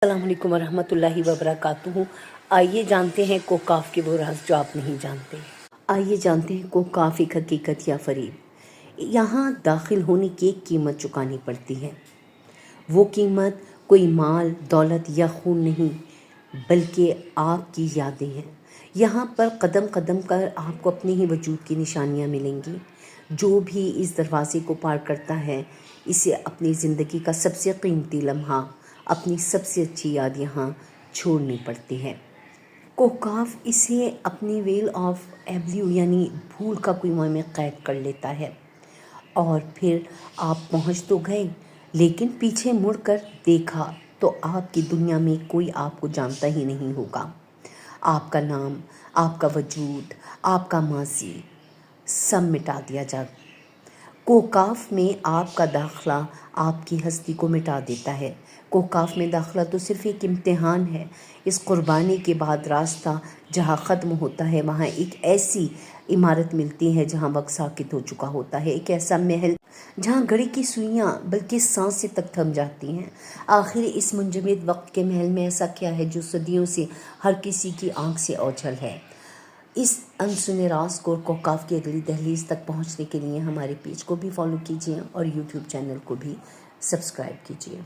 السلام علیکم ورحمۃ اللہ وبرکاتہ۔ آئیے جانتے ہیں کوکاف کے وہ راز جو آپ نہیں جانتے۔ آئیے جانتے ہیں کوکاف ایک حقیقت یا فریب۔ یہاں داخل ہونے کی ایک قیمت چکانی پڑتی ہے۔ وہ قیمت کوئی مال، دولت یا خون نہیں، بلکہ آپ کی یادیں ہیں۔ یہاں پر قدم قدم پر آپ کو اپنے ہی وجود کی نشانیاں ملیں گی۔ جو بھی اس دروازے کو پار کرتا ہے، اسے اپنی زندگی کا سب سے قیمتی لمحہ، اپنی سب سے اچھی یاد یہاں چھوڑنی پڑتی ہے۔ کوکاف اسے اپنی ویل آف ایبلیو یعنی بھول کا کنواں میں قید کر لیتا ہے، اور پھر آپ پہنچ تو گئے، لیکن پیچھے مڑ کر دیکھا تو آپ کی دنیا میں کوئی آپ کو جانتا ہی نہیں ہوگا۔ آپ کا نام، آپ کا وجود، آپ کا ماضی سب مٹا دیا جائے۔ کوکاف میں آپ کا داخلہ آپ کی ہستی کو مٹا دیتا ہے۔ کوکاف میں داخلہ تو صرف ایک امتحان ہے۔ اس قربانی کے بعد راستہ جہاں ختم ہوتا ہے، وہاں ایک ایسی عمارت ملتی ہے جہاں وقت ساکت ہو چکا ہوتا ہے، ایک ایسا محل جہاں گھڑی کی سوئیاں بلکہ سانسیں تک تھم جاتی ہیں۔ آخر اس منجمد وقت کے محل میں ایسا کیا ہے جو صدیوں سے ہر کسی کی آنکھ سے اوجھل ہے؟ اس انسنے راز کو کوکاف کی اگلی دہلیز تک پہنچنے کے لیے ہمارے پیج کو بھی فالو کیجیے اور یوٹیوب چینل کو بھی سبسکرائب کیجیے۔